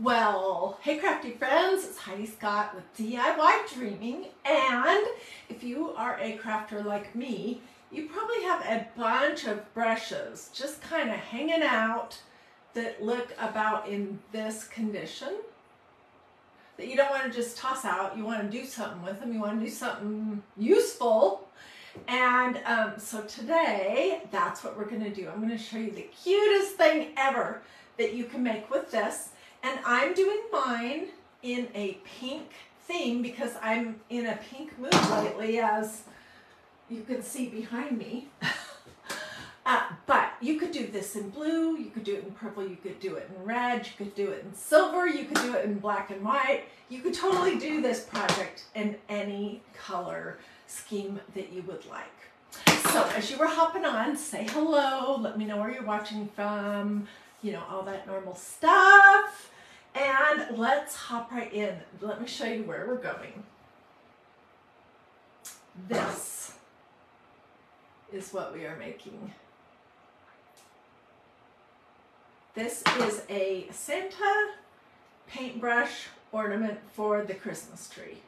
Well, hey crafty friends, it's Hiedi Scott with DIY-dreaming, and if you are a crafter like me, you probably have a bunch of brushes just kind of hanging out that look about in this condition that you don't want to just toss out. You want to do something with them. You want to do something useful. And so today, that's what we're going to do. I'm going to show you the cutest thing ever that you can make with this. And I'm doing mine in a pink theme because I'm in a pink mood lately, as you can see behind me. But you could do this in blue, you could do it in purple, you could do it in red, you could do it in silver, you could do it in black and white. You could totally do this project in any color scheme that you would like. So as you were hopping on, say hello, let me know where you're watching from, you know, all that normal stuff. And let's hop right in. Let me show you where we're going. This is what we are making. This is a Santa paintbrush ornament for the Christmas tree.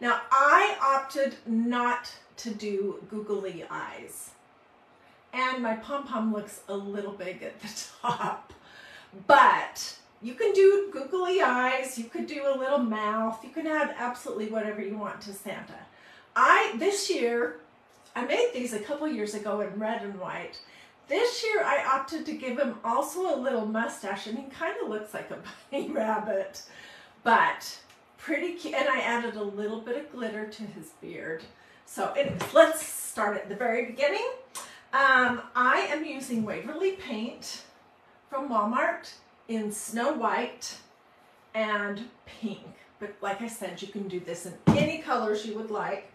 Now, I opted not to do googly eyes, and my pom-pom looks a little big at the top, but you can do googly eyes, you could do a little mouth, you can add absolutely whatever you want to Santa. This year, I made these a couple years ago in red and white. This year I opted to give him also a little mustache, and he kind of looks like a bunny rabbit, but pretty cute. And I added a little bit of glitter to his beard. So anyways, let's start at the very beginning. I am using Waverly paint from Walmart in Snow White and pink. But like I said, you can do this in any colors you would like.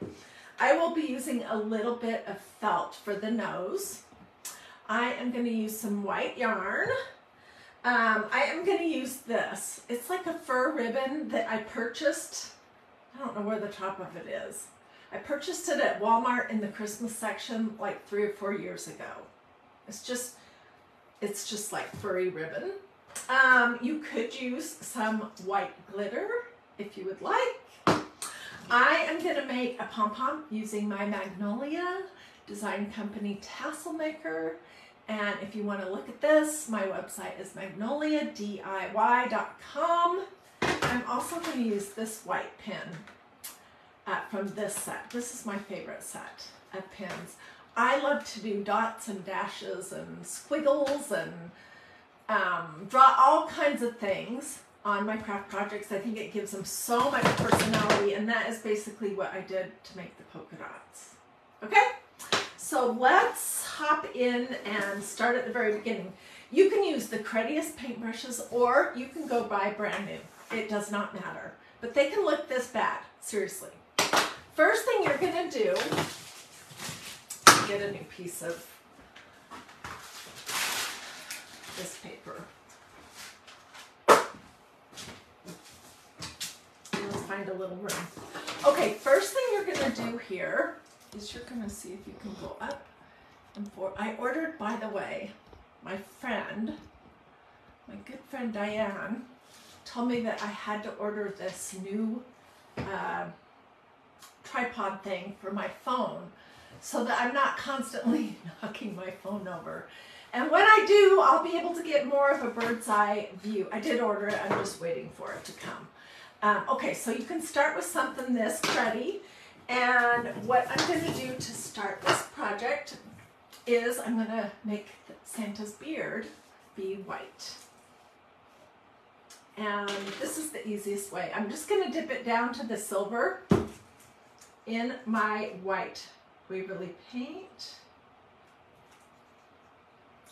I will be using a little bit of felt for the nose. I am going to use some white yarn. I am going to use this. It's like a fur ribbon that I purchased. I don't know where the top of it is. I purchased it at Walmart in the Christmas section like 3 or 4 years ago. It's just like furry ribbon. You could use some white glitter if you would like. I am going to make a pom-pom using my Magnolia Design Company tassel maker. And if you want to look at this, my website is magnoliadiy.com. I'm also going to use this white pin from this set. This is my favorite set of pins. I love to do dots and dashes and squiggles and draw all kinds of things on my craft projects. I think it gives them so much personality, and that is basically what I did to make the polka dots. Okay? So let's hop in and start at the very beginning. You can use the cruddiest paintbrushes, or you can go buy brand new. It does not matter. But they can look this bad, seriously. First thing you're going to do, get a new piece of this paper. Let's find a little room. Okay, first thing you're going to do here is you're going to see if you can go up and forward. I ordered, by the way, my good friend Diane told me that I had to order this new tripod thing for my phone so that I'm not constantly knocking my phone over. And when I do, I'll be able to get more of a bird's eye view. I did order it, I'm just waiting for it to come. Okay, so you can start with something this cruddy. And what I'm going to do to start this project is I'm going to make Santa's beard be white. And this is the easiest way. I'm just going to dip it down to the silver in my white Waverly paint.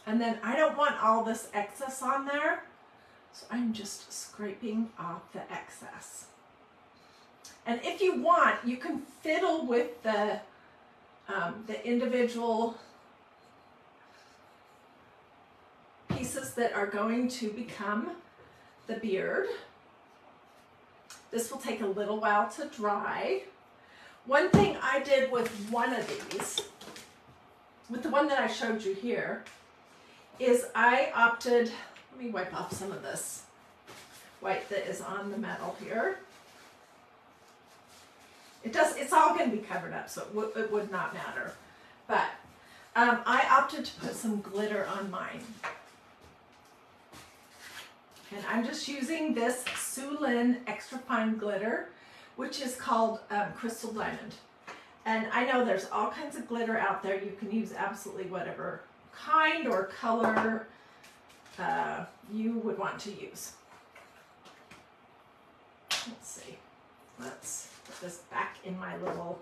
And then I don't want all this excess on there, so I'm just scraping off the excess. And if you want, you can fiddle with the individual pieces that are going to become the beard. This will take a little while to dry. One thing I did with one of these, with the one that I showed you here, is I opted, let me wipe off some of this. white that is on the metal here. It's all going to be covered up, so it would not matter. But I opted to put some glitter on mine. And I'm just using this Suelyn extra fine glitter, which is called Crystal Diamond. And I know there's all kinds of glitter out there. You can use absolutely whatever kind or color you would want to use. Let's see. Let's put this back in my little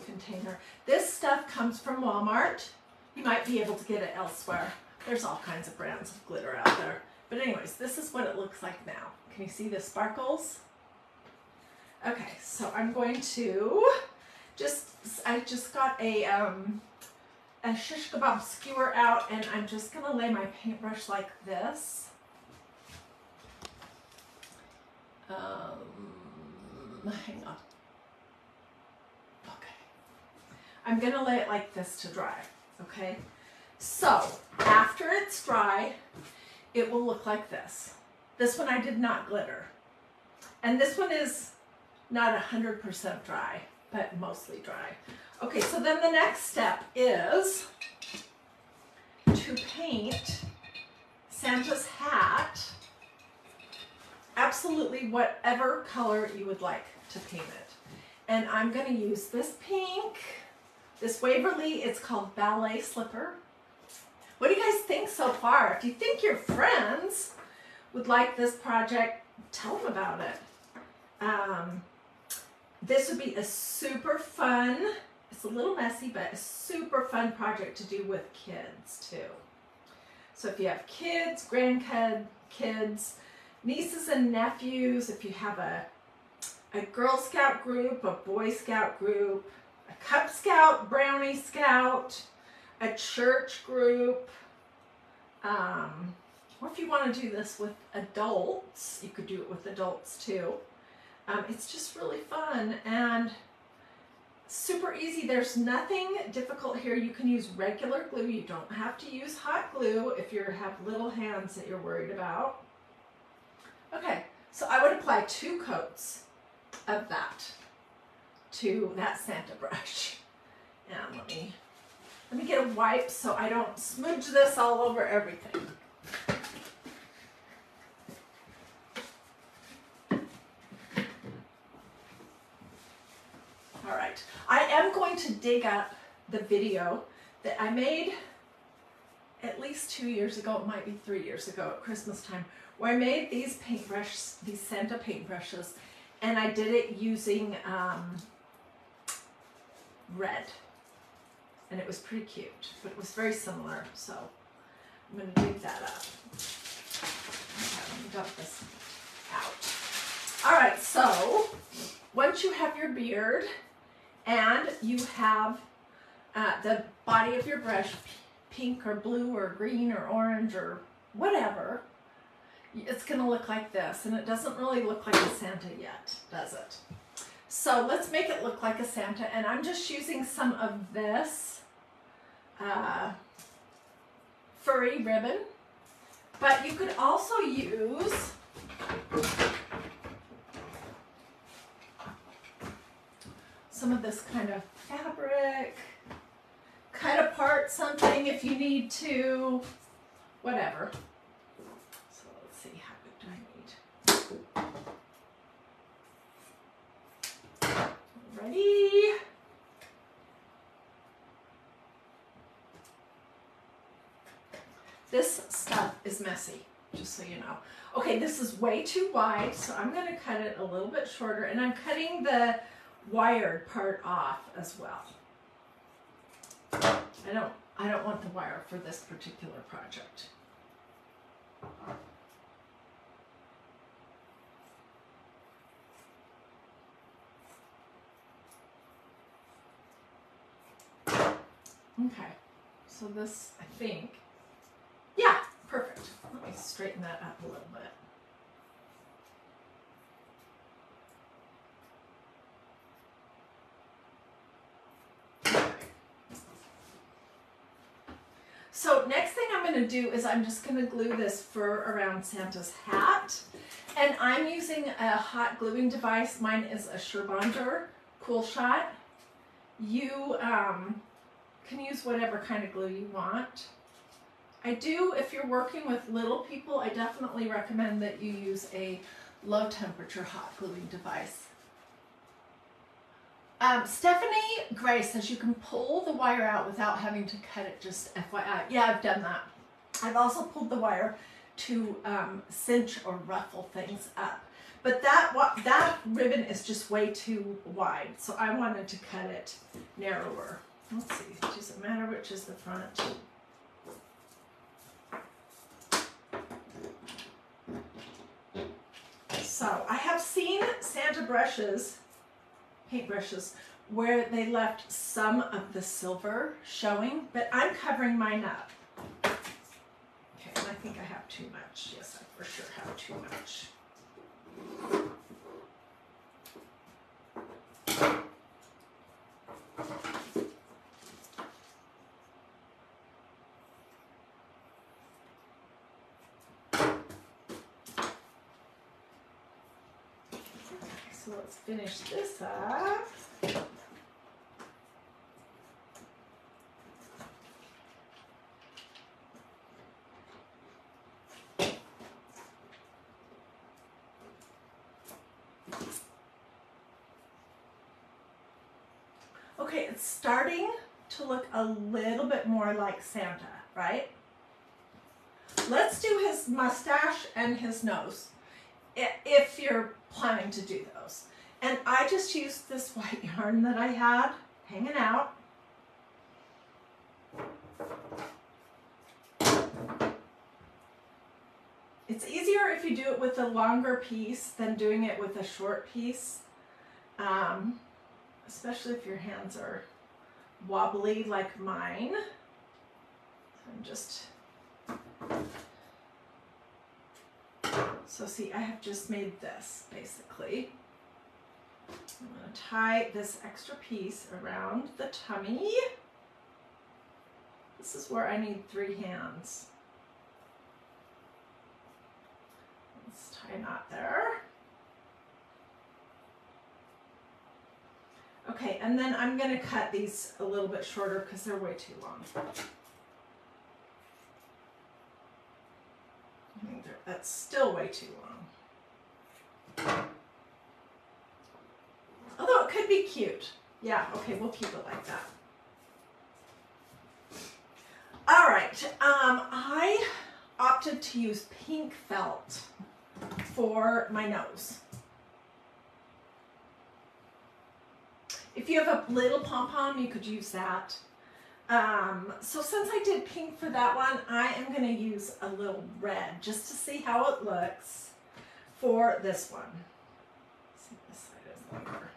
container. This stuff comes from Walmart. You might be able to get it elsewhere. There's all kinds of brands of glitter out there. But anyways, this is what it looks like now. Can you see the sparkles? Okay, so I'm going to I just got a shish kebab skewer out, and I'm just gonna lay my paintbrush like this. Hang on. Okay. I'm gonna lay it like this to dry, okay? So, after it's dry, it will look like this. This one I did not glitter. And this one is not 100% dry, but mostly dry. Okay, so then the next step is to paint Santa's hat absolutely whatever color you would like to paint it. And I'm going to use this pink, this Waverly, it's called Ballet Slipper. What do you guys think so far? If you think your friends would like this project, tell them about it. This would be a super fun, it's a little messy, but a super fun project to do with kids too. So if you have kids, grandkids, nieces and nephews, if you have a Girl Scout group, a Boy Scout group, a Cub Scout, Brownie Scout, a church group, or if you want to do this with adults, you could do it with adults too. It's just really fun and super easy. There's nothing difficult here. You can use regular glue. You don't have to use hot glue if you have little hands that you're worried about. Okay, so I would apply 2 coats of that to that Santa brush. And let me get a wipe so I don't smudge this all over everything. All right, I am going to dig up the video that I made at least 2 years ago, it might be 3 years ago at Christmas time, where I made these paintbrushes, these Santa paintbrushes, and I did it using red. And it was pretty cute, but it was very similar, so I'm going to dig that up. Okay, let me dump this out. All right, so once you have your beard and you have the body of your brush pink or blue or green or orange or whatever, it's going to look like this, and it doesn't really look like a Santa yet, does it? So let's make it look like a Santa, and I'm just using some of this furry ribbon, but you could also use some of this kind of fabric, cut apart something if you need to, whatever. So let's see, how big do I need? Ready? This stuff is messy, just so you know. Okay, this is way too wide, so I'm going to cut it a little bit shorter, and I'm cutting the wired part off as well. I don't want the wire for this particular project. Okay, so this, I think, yeah, perfect. Let me straighten that up a little bit. So next thing I'm going to do is I'm just going to glue this fur around Santa's hat. And I'm using a hot gluing device. Mine is a Surebonder Cool Shot. You can use whatever kind of glue you want. I do, if you're working with little people, I definitely recommend that you use a low temperature hot gluing device. Stephanie Gray says you can pull the wire out without having to cut it, just FYI. Yeah, I've done that. I've also pulled the wire to cinch or ruffle things up. But that ribbon is just way too wide, so I wanted to cut it narrower. Let's see, does it matter which is the front? So I have seen Santa brushes, paintbrushes, where they left some of the silver showing, but I'm covering mine up. Okay, and I think I have too much. Yes, I for sure have too much. So let's finish this up. Okay, it's starting to look a little bit more like Santa, right? Let's do his mustache and his nose, if you're planning to do those. And I just used this white yarn that I had hanging out. It's easier if you do it with a longer piece than doing it with a short piece, especially if your hands are wobbly like mine. I'm just... So see, I have just made this, basically. I'm going to tie this extra piece around the tummy. This is where I need 3 hands. Let's tie a knot there. Okay, and then I'm going to cut these a little bit shorter because they're way too long. That's still way too long. Although it could be cute. Yeah, okay, we'll keep it like that. All right, I opted to use pink felt for my nose. If you have a little pom-pom, you could use that. So since I did pink for that one, I am going to use a little red just to see how it looks for this one. Let's see, this side is longer.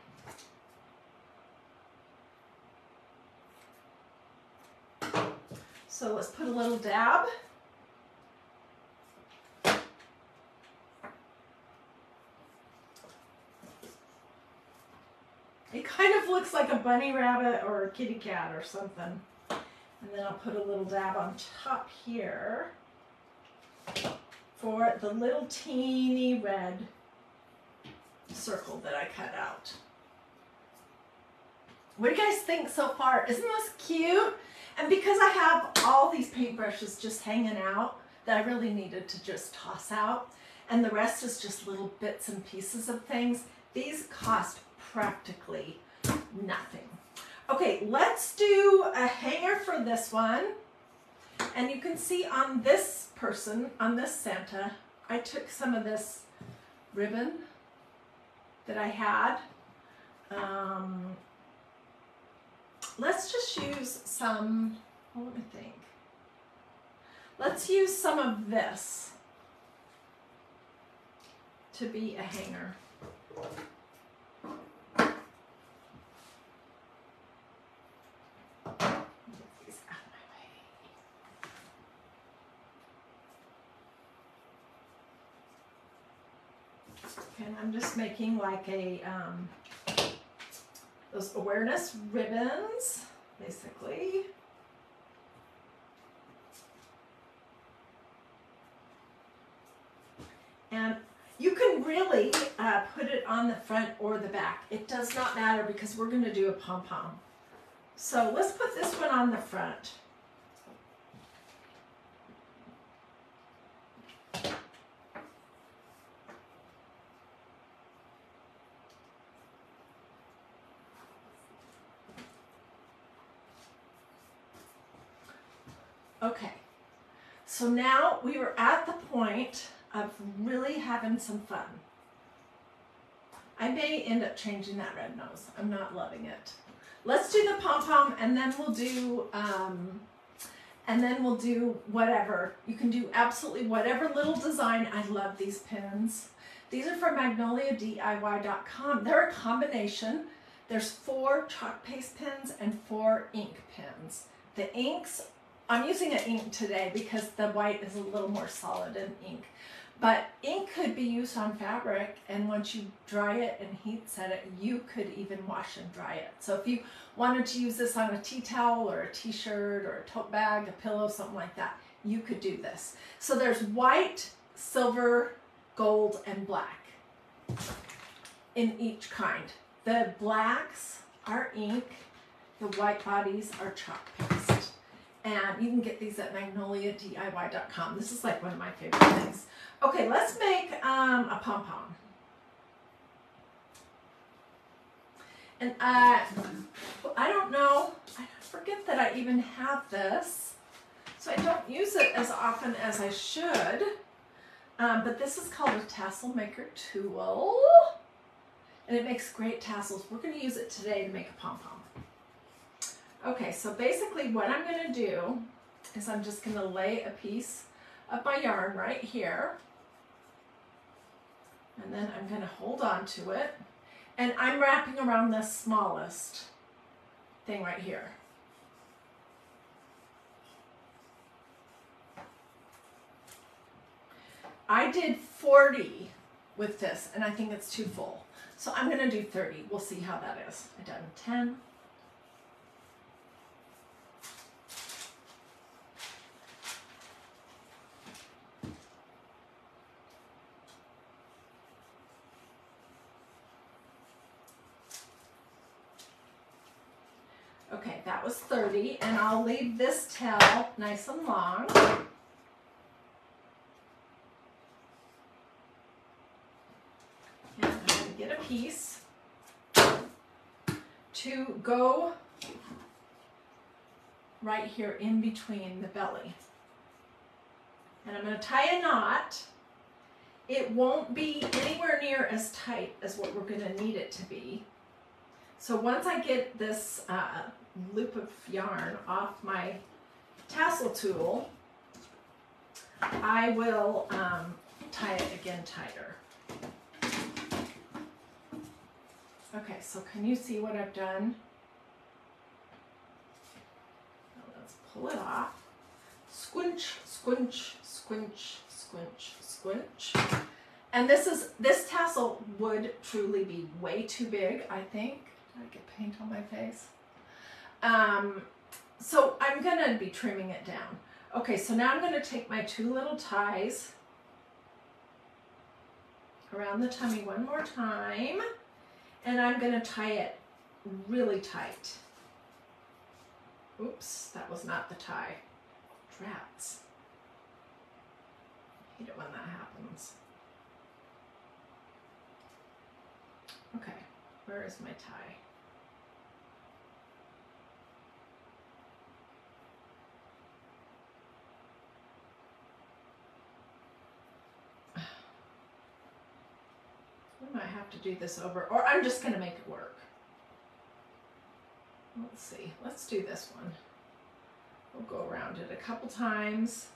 So let's put a little dab. It kind of looks like a bunny rabbit or a kitty cat or something. And then I'll put a little dab on top here for the little teeny red circle that I cut out. What do you guys think so far? Isn't this cute? And because I have all these paintbrushes just hanging out that I really needed to just toss out, and the rest is just little bits and pieces of things, these cost practically nothing. Okay, let's do a hanger for this one. And you can see on this person, on this Santa, I took some of this ribbon that I had. Let's just use some, well, let me think. Let's use some of this to be a hanger. And I'm just making like a, those awareness ribbons, basically. And you can really put it on the front or the back. It does not matter because we're going to do a pom-pom. So let's put this one on the front. Okay, so now we were at the point of really having some fun. I may end up changing that red nose. I'm not loving it. Let's do the pom-pom and then we'll do whatever. You can do absolutely whatever little design. I love these pins. These are from MagnoliaDIY.com. They're a combination. There's 4 chalk paste pins and 4 ink pins. The inks, I'm using an ink today because the white is a little more solid than ink. But ink could be used on fabric, and once you dry it and heat set it, you could even wash and dry it. So if you wanted to use this on a tea towel or a t-shirt or a tote bag, a pillow, something like that, you could do this. So there's white, silver, gold, and black in each kind. The blacks are ink, the white bodies are chalk paste. And you can get these at MagnoliaDIY.com. This is like one of my favorite things. Okay, let's make a pom-pom. And I don't know, I forget that I even have this. So I don't use it as often as I should. But this is called a tassel maker tool. And it makes great tassels. We're going to use it today to make a pom-pom. Okay, so basically what I'm going to do is I'm just going to lay a piece of my yarn right here. And then I'm going to hold on to it. And I'm wrapping around the smallest thing right here. I did 40 with this, and I think it's too full. So I'm going to do 30. We'll see how that is. I've done 10. Okay, that was 30, and I'll leave this tail nice and long. And I'm going to get a piece to go right here in between the belly. And I'm going to tie a knot. It won't be anywhere near as tight as what we're going to need it to be. So once I get this loop of yarn off my tassel tool, I will tie it again tighter. Okay, so can you see what I've done? Now let's pull it off. Squinch, squinch, squinch, squinch, squinch. And this tassel would truly be way too big, I think. Did I get paint on my face? So I'm gonna be trimming it down. Okay, so now I'm gonna take my 2 little ties around the tummy one more time, and I'm gonna tie it really tight. Oops, that was not the tie. Drats. I hate it when that happens. Okay, where is my tie? I might have to do this over, or I'm just going to make it work. Let's see. Let's do this one. We'll go around it a couple times,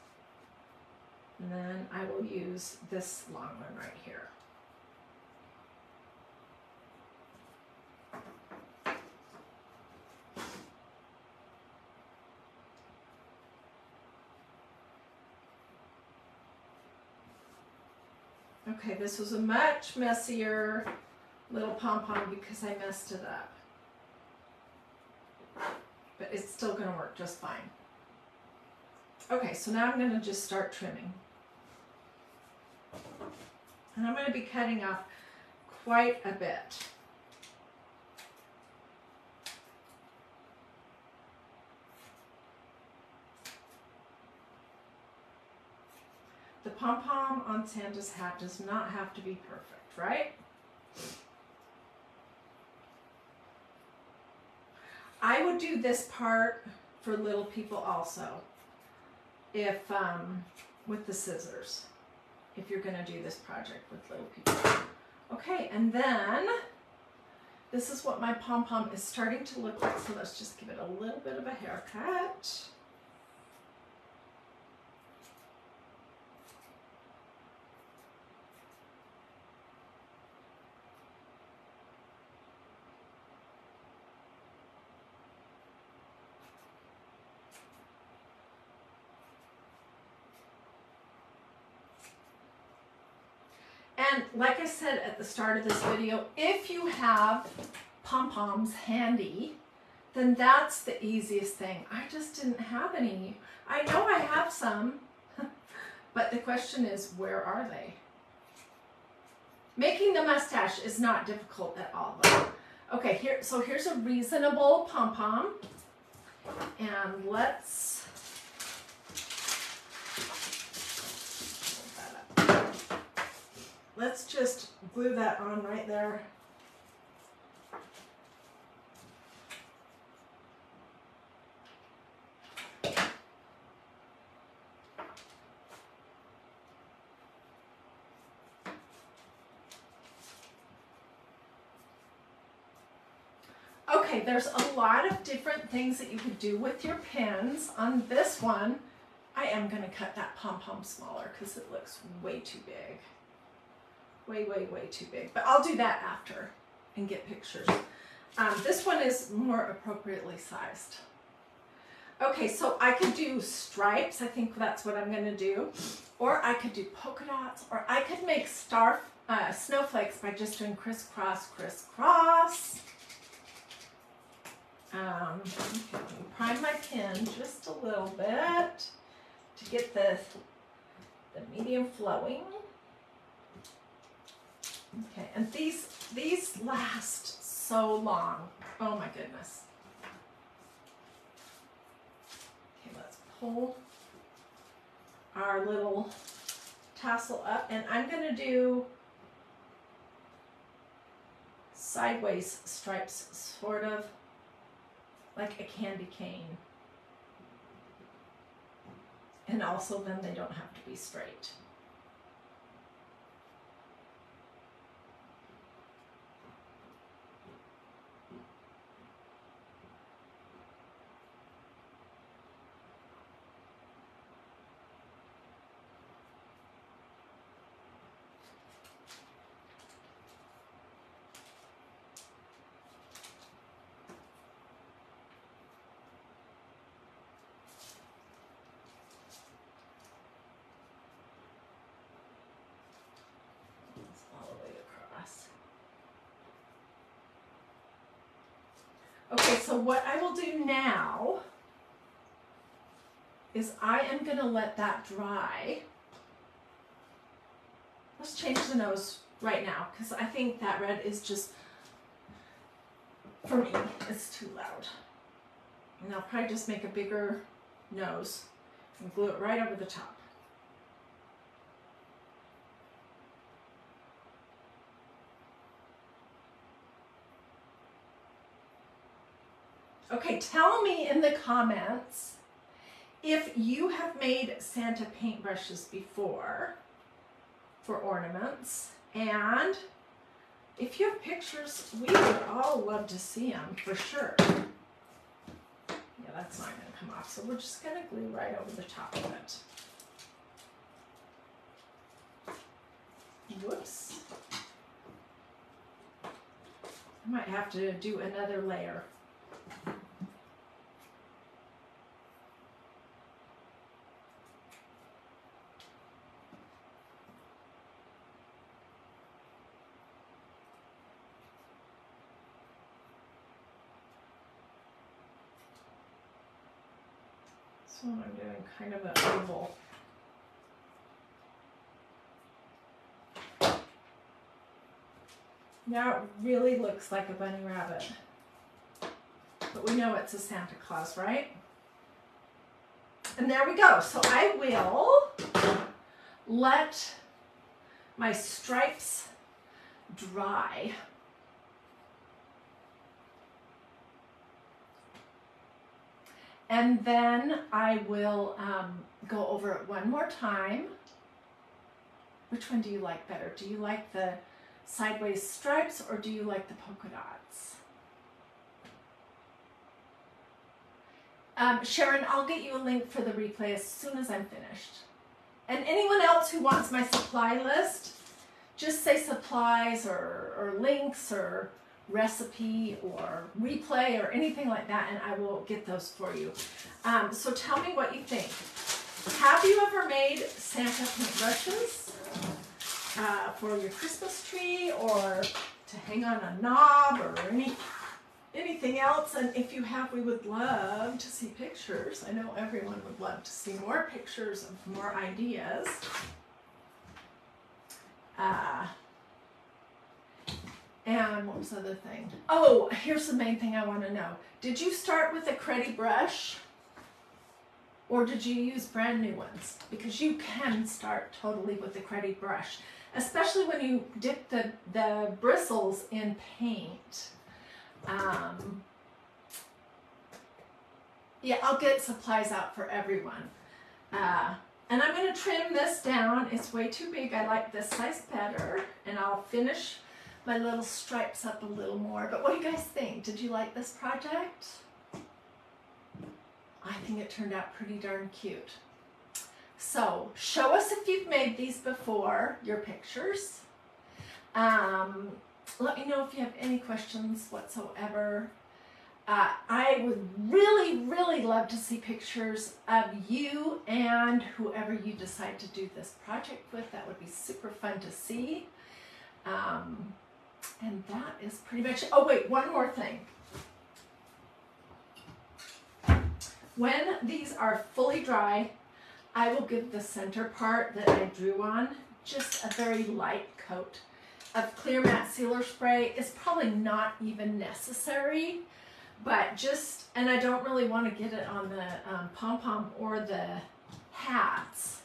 and then I will use this long one right here. Okay, this was a much messier little pom-pom because I messed it up. But it's still going to work just fine. Okay, so now I'm going to just start trimming. And I'm going to be cutting off quite a bit. The pom-pom on Santa's hat does not have to be perfect, right? I would do this part for little people also, if with the scissors, if you're going to do this project with little people. Okay, and then this is what my pom-pom is starting to look like, so let's just give it a little bit of a haircut. And like I said at the start of this video, if you have pom-poms handy, then that's the easiest thing. I just didn't have any. I know I have some, but the question is, where are they? Making the mustache is not difficult at all, though. Okay, so here's a reasonable pom-pom, and let's just glue that on right there. Okay, there's a lot of different things that you could do with your pins. On this one, I am going to cut that pom-pom smaller because it looks way too big. Way, way, way too big. But I'll do that after and get pictures. This one is more appropriately sized. Okay, so I could do stripes. I think that's what I'm going to do. Or I could do polka dots. Or I could make snowflakes by just doing crisscross, crisscross. Okay, let me prime my pin just a little bit to get the medium flowing. Okay, and these last so long. Oh my goodness. Okay, let's pull our little tassel up, and I'm going to do sideways stripes, sort of like a candy cane. And also then they don't have to be straight. Okay, so what I will do now is I am going to let that dry. Let's change the nose right now because I think that red is just, for me, it's too loud. And I'll probably just make a bigger nose and glue it right over the top. Okay, tell me in the comments if you have made Santa paintbrushes before for ornaments, and if you have pictures, we would all love to see them for sure. Yeah, that's not going to come off, so we're just going to glue right over the top of it. Whoops. I might have to do another layer. So I'm doing kind of an oval. Now it really looks like a bunny rabbit. But we know it's a Santa Claus, right? And there we go. So I will let my stripes dry. And then I will go over it one more time. Which one do you like better? Do you like the sideways stripes or do you like the polka dots? Sharon, I'll get you a link for the replay as soon as I'm finished. And anyone else who wants my supply list, just say supplies or links or recipe or replay or anything like that, and I will get those for you. So tell me what you think. Have you ever made Santa paintbrushes for your Christmas tree or to hang on a knob or anything else? And if you have, we would love to see pictures. I know everyone would love to see more pictures of more ideas. And what was the other thing? Oh, here's the main thing I want to know. Did you start with a cruddy brush or did you use brand new ones? Because you can start totally with the cruddy brush, especially when you dip the bristles in paint. Yeah, I'll get supplies out for everyone. And I'm going to trim this down. It's way too big. I like this size better. And I'll finish my little stripes up a little more. But what do you guys think? Did you like this project? I think it turned out pretty darn cute. So show us if you've made these before, your pictures. Let me know if you have any questions whatsoever. I would really, really love to see pictures of you and whoever you decide to do this project with. That would be super fun to see. And that is pretty much it. Oh wait, one more thing. When these are fully dry, I will give the center part that I drew on just a very light coat of clear matte sealer spray. It's probably not even necessary, but just, and I don't really want to get it on the pom-pom or the hats,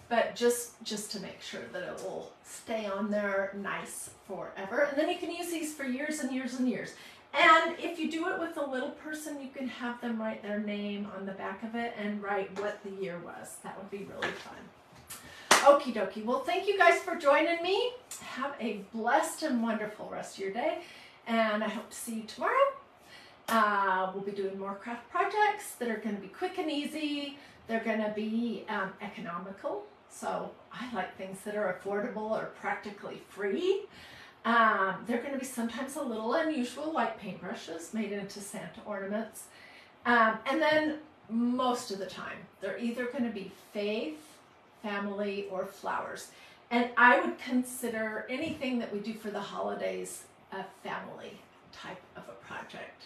but just to make sure that it will stay on there nice forever. And then you can use these for years and years and years. And if you do it with a little person, you can have them write their name on the back of it and write what the year was. That would be really fun. Okie dokie. Well, thank you guys for joining me. Have a blessed and wonderful rest of your day. And I hope to see you tomorrow. We'll be doing more craft projects that are going to be quick and easy. They're going to be economical. So I like things that are affordable or practically free. They're going to be sometimes a little unusual, like paintbrushes made into Santa ornaments. And then most of the time, they're either going to be faith, family, or flowers. And I would consider anything that we do for the holidays a family type of a project.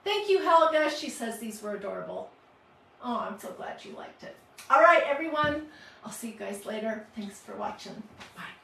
Thank you, Helga. She says these were adorable. Oh, I'm so glad you liked it. All right, everyone. I'll see you guys later. Thanks for watching. Bye.